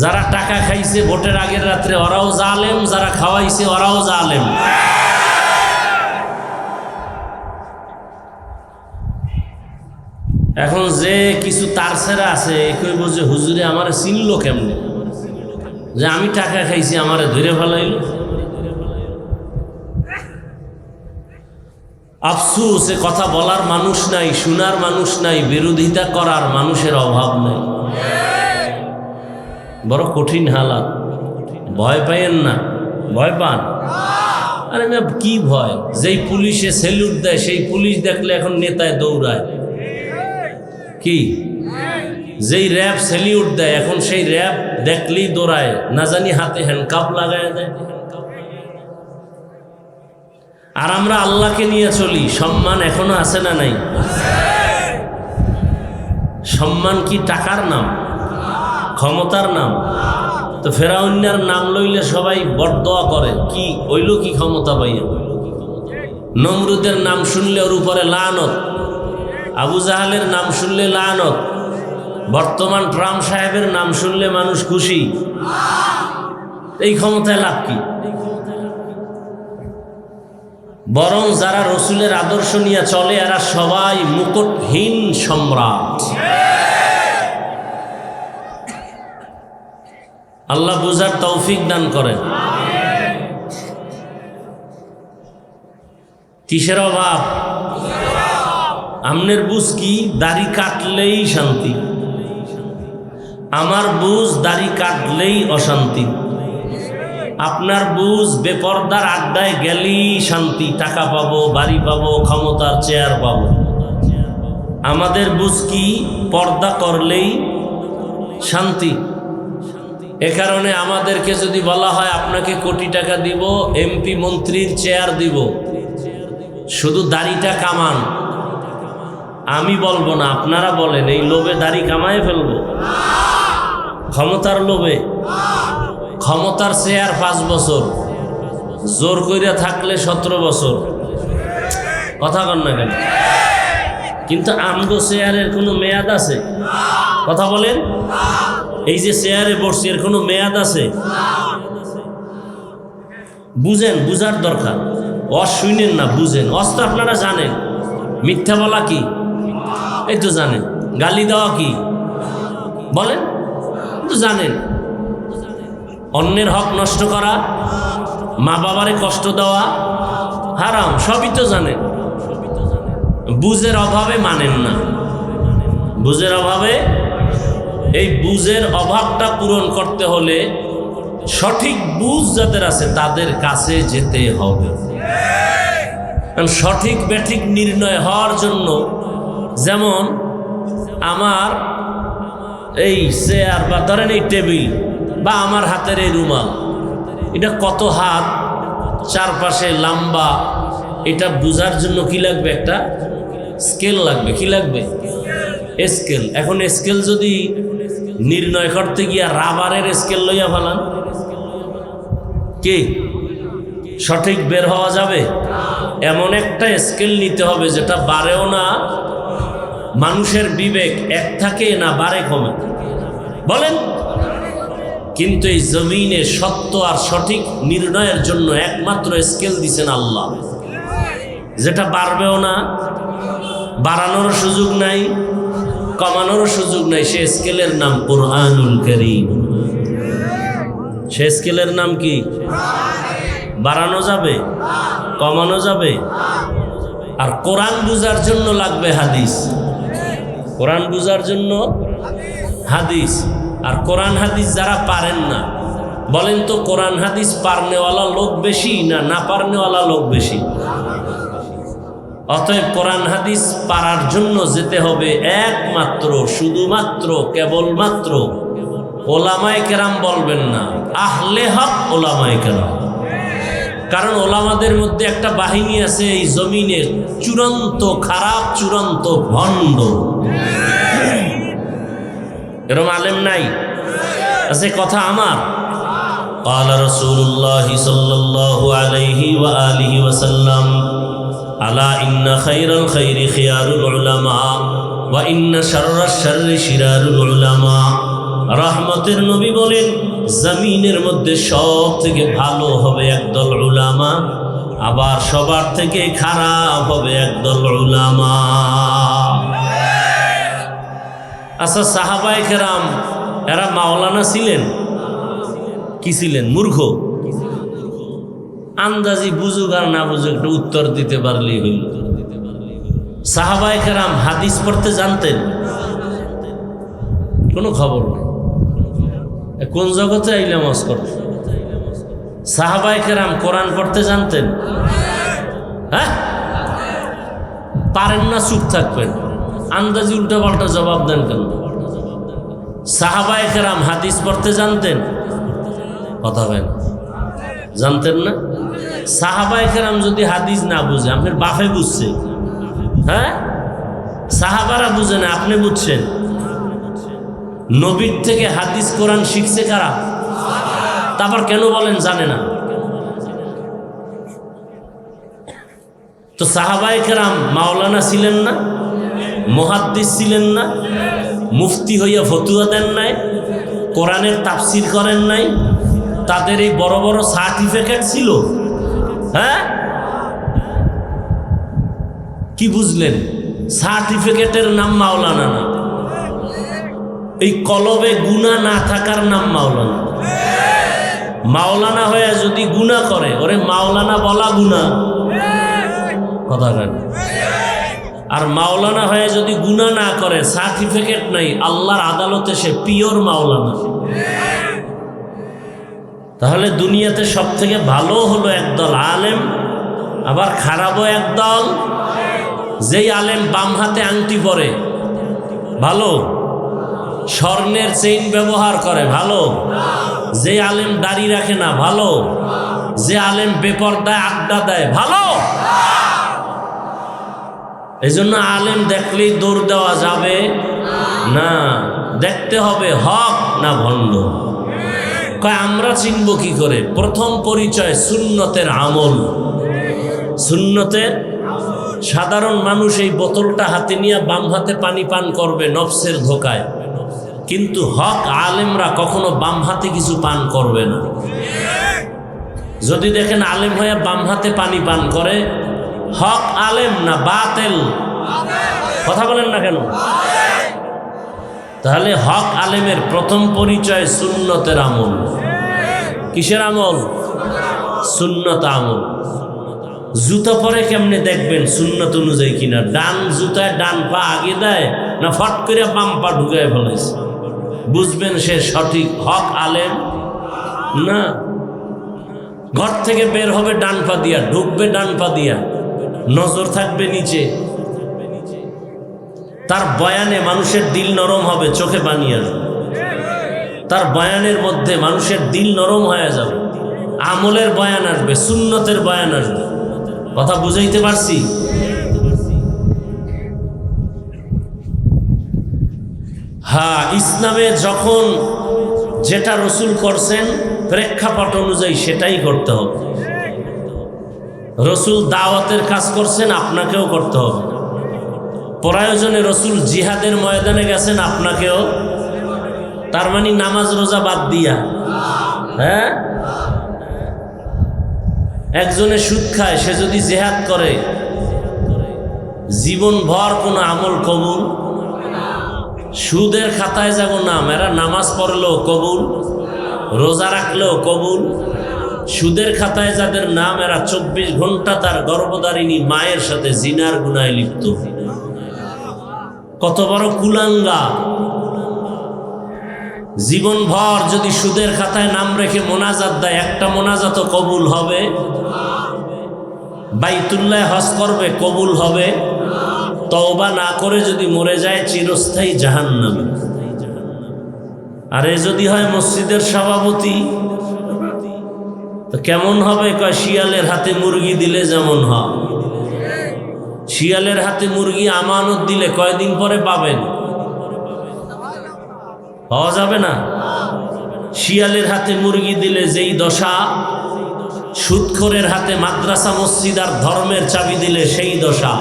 যারা টাকা খাইছে ভোটের আগের রাত্রে ওরাও জালেম, যারা খাওয়াইছে ওরাও জালেম। এখন যে কিছু তার ছেড়া আছে কইব যে হুজুরে আমারে চিনল কেমনে, যে আমি টাকা খাইছি আমারে ধরে ফেলাইল। আফসোস, এ কথা বলার মানুষ নাই, শোনার মানুষ নাই, বিরোধিতা করার মানুষের অভাব নাই। বড় কঠিন হালাত। ভয় পাইয়েন না, ভয় পান? আরে কি ভয়? যেই পুলিশে সেলুট দেয় সেই পুলিশ দেখলে এখন নেতায় দৌড়ায়। কি যেই র্যাব সেলিউট দেয় এখন সেই র্যাব দেখলেই দৌড়ায়, না জানি হাতে হ্যান্ডকাপ লাগায় দেয়। আর আমরা আল্লাহকে নিয়ে চলি। সম্মান এখনো আছে না নাই? সম্মান কি টাকার নাম, ক্ষমতার নাম? তো ফেরাউন্নার নাম লইলে সবাই বরদোয়া করে, কি হইল কি ক্ষমতা পাইয়া? নমরুদের নাম শুনলে ওর উপরে লানত, আবু জাহালের নাম শুনলে লানত, বর্তমান ট্রাম্প সাহেবের নাম শুনলে মানুষ খুশি। এই ক্ষমতায় লাভ কি? বরং যারা রসুলের আদর্শ নিয়ে চলে এরা সবাই মুকুটহীন সম্রাট। আল্লাহ বুঝার তৌফিক দান করেন। কিসের অভাব? আমনের বুঝ কি? দাড়ি কাটলেই শান্তি। আমার বুঝ দাড়ি কাটলেই অশান্তি। আপনার বুঝ বেপরদার আড্ডায় গেলেই শান্তি, টাকা পাবো, বাড়ি পাবো, ক্ষমতার চেয়ার পাবো। আমাদের বুঝ কি? পর্দা করলেই শান্তি। এ কারণে আমাদেরকে যদি বলা হয় আপনাকে কোটি টাকা দিব, এমপি মন্ত্রীর চেয়ার দিব, শুধু দাড়িটা কামান, আমি বলবো না, আপনারা বলেন, এই লোভে দাড়ি কামায় ফেলবো? ক্ষমতার লোভে? ক্ষমতার চেয়ার 5 বছর, জোর কইরা থাকলে 17 বছর। কথা কন না কেন? কিন্তু আমগো চেয়ারের কোনো মেয়াদ আছে? কথা বলেন। এই যে চেয়ারে বসছি এর কোনো মেয়াদ আছে? বুঝেন, বুঝার দরকার। শুনেন না, বুঝেন। তো আপনারা জানেন মিথ্যা বলা কি? এই তো জানেন। গালি দেওয়া কি? বলেন তো জানেন। অন্যের হক নষ্ট করা, মা বাবারে কষ্ট দেওয়া হারাম, সবই তো জানেন। বুঝের অভাবে মানেন না। বুঝের অভাবে, এই বুঝের অভাবটা পূরণ করতে হলে সঠিক বুঝ যাদের আছে তাদের কাছে যেতে হবে। সঠিক ব্যাঠিক নির্ণয় হওয়ার জন্য, যেমন আমার এই চেয়ার বা ধরেন এই টেবিল বা আমার হাতের এই রুমাল, এটা কত হাত, চারপাশে লম্বা, এটা বুঝার জন্য কি লাগবে? একটা স্কেল লাগবে। কি লাগবে? স্কেল। এখন স্কেল যদি নির্ণয় করতে গিয়া রাবারের স্কেল লইয়া ফেলান, কি সঠিক বের হওয়া যাবে? এমন একটা স্কেল নিতে হবে যেটা বাড়েও না, মানুষের বিবেক এক থাকে না, বাড়ে কমে। বলেন। কিন্তু এই জমিনে সত্য আর সঠিক নির্ণয়ের জন্য একমাত্র স্কেল দিছেন আল্লাহ, যেটা বাড়বেও না, বাড়ানোর সুযোগ নাই, কমানোর সুযোগ নাই। সে স্কেলের নাম কুরআনুল কারীম। সে স্কেলের নাম কি? বাড়ানো যাবে, কমানো যাবে। আর কোরআন বুঝার জন্য লাগবে হাদিস। কোরআন বুঝার জন্য হাদিস। আর কোরআন হাদিস যারা পারেন না, বলেন তো কোরআন হাদিস পারনেওয়ালা লোক বেশি না না পারনেওয়ালা লোক বেশি? অতএব কোরআন হাদিস পারার জন্য যেতে হবে একমাত্র, শুধুমাত্র, কেবলমাত্র ওলামায়ে কেরাম বলবেন না, আহলে হক ওলামায়ে কেরাম। কারণ ওলামাদের মধ্যে একটা বাহিনী আছে এই জমিনে চূড়ান্ত খারাপ, চূড়ান্ত ভণ্ড। এরকম আলেম নাই? আছে কথা আমার। قال رسول الله صلى الله عليه وآله وسلم ألا إن خير الخير خيار العلماء وإن شر الشر شرار العلماء রহমতের নবী বলেন জমিনের মধ্যে সব থেকে ভালো হবে একদল উলামা, আবার সবার থেকে খারাপ হবে একদল উলামা। আচ্ছা, সাহাবায়ে কেরাম এরা মাওলানা ছিলেন? কি ছিলেন? মূর্খ? আন্দাজি বুঝুক আর না বুঝুক একটু উত্তর দিতে পারলেই হইল। সাহাবায়ে কেরাম হাদিস পড়তে জানতেন? কোনো খবর নেই। কোন জগতে আইলাম ওয়াজ করতে? সাহাবায়ে কেরাম কোরআন পড়তে জানতেন? হ্যাঁ, পারেন না, চুপ থাকবেন, আন্দাজি উল্টা পাল্টা জবাব দেন কেন? সাহাবায়ে কেরাম হাদিস পড়তে জানতেন? কথা বলেন, জানতেন না? সাহাবায়ে কেরাম যদি হাদিস না বুঝে, আপনার বাপে বুঝছে? হ্যাঁ, সাহাবারা বুঝে না, আপনি বুঝছেন? নবীর থেকে হাদিস কোরআন শিখছে কারা? তারপর কেন বলেন জানে না? তো সাহাবায়ে কেরাম মাওলানা ছিলেন না? মুহাদ্দিস ছিলেন না? মুফতি হইয়া ফতুয়া দেন নাই? কোরআনের তাফসির করেন নাই? তাদের এই বড় বড় সার্টিফিকেট ছিল? হ্যাঁ, কি বুঝলেন? সার্টিফিকেটের নাম মাওলানা না, এই কলবে গুনাহ না থাকার নাম মাওলানা। মাওলানা হয়ে যদি গুনাহ করে, ওরে মাওলানা বলা গুনাহ। কথা বলেন। আর মাওলানা হয়ে যদি গুনাহ না করে, সার্টিফিকেট নাই, আল্লাহর আদালতে সে পিওর মাওলানা। তাহলে দুনিয়াতে সব থেকে ভালো হলো একদল আলেম, আবার খারাপও একদল। যেই আলেম বাম হাতে আংটি পরে ভালো, স্বর্ণের চেইন ব্যবহার করে ভালো। যে আলেম দাড়ি রাখে না ভালো। যে আলেম বেপরদায় আড্ডা দেয় ভালো। এই জন্য আলেম দেখলেই দৌড় দেওয়া যাবে না, দেখতে হবে হক না ভণ্ড। কয় আমরা চিনব কি করে? প্রথম পরিচয় সুন্নতের আমল। সুন্নতের, সাধারণ মানুষ এই বোতলটা হাতে নিয়ে বাম হাতে পানি পান করবে নফসের ধোকায়, কিন্তু হক আলেমরা কখনো বাম হাতে কিছু পান করবে না। যদি দেখেন আলেম হয়ে বাম হাতে পানি পান করে, হক আলেম না বাতেল? কথা বলেন না কেন? তাহলে হক আলেমের প্রথম পরিচয় সুন্নতের আমল। কিসের আমল? সুন্নত আমল। জুতো পরে কেমনে দেখবেন সুন্নত অনুযায়ী কিনা? ডান জুতায় ডান পা আগে দেয় না ফট করে বাম পা ঢুকায় ফেলেছে? বুঝবেন সে সঠিক হক আলেম না। ঘর থেকে বের হবে ডান পা দিয়া, ঢুকবে ডান পা দিয়া, নজর থাকবে নিচে। তার বয়ানে মানুষের দিল নরম হবে, চোখে পানি আসবে। তার বয়ানের মধ্যে মানুষের দিল নরম হয়ে যাবে। আমলের বয়ান আসবে, সুন্নতের বয়ান আসবে। কথা বুঝাইতে পারছি? হ্যাঁ, ইসলামে যখন যেটা রসুল করছেন প্রেক্ষাপট অনুযায়ী সেটাই করতে হবে। রসুল দাওয়াতের কাজ করছেন, আপনাকেও করতে হবে। প্রয়োজনে রসুল জিহাদের ময়দানে গেছেন, আপনাকেও। তার মানে নামাজ রোজা বাদ দিয়া। হ্যাঁ, একজনে সুদ খায়, সে যদি জিহাদ করে জীবন ভর কোনো আমল কবুল। সুদের খাতায় যাব নাম, এরা নামাজ পড়লেও কবুল, রোজা রাখলেও কবুল। সুদের খাতায় যাদের নাম, এরা 24 ঘন্টা তার গর্ভধারিণী মায়ের সাথে জিনার গুনায় লিপ্ত। কত বড় কুলাঙ্গা! জীবন ভর যদি সুদের খাতায় নাম রেখে মোনাজাত দেয়, একটা মোনাজাতও কবুল হবে? বাইতুল্লাহ হজ করবে, কবুল হবে? তওবা না করে যদি মরে যায়, চিরস্থায়ী জাহান্নামে। আরে যদি হয় মসজিদের সভাপতি, তো কেমন হবে? কয় শিয়ালের হাতে মুরগি দিলে যেমন হয়। শিয়ালের হাতে মুরগি আমানত দিলে কয়দিন পরে পাবেন? পাওয়া যাবে না। শিয়ালের হাতে মুরগি দিলে যেই দশা, সুদখোরের হাতে মাদ্রাসা মসজিদ আর ধর্মের চাবি দিলে সেই দশা।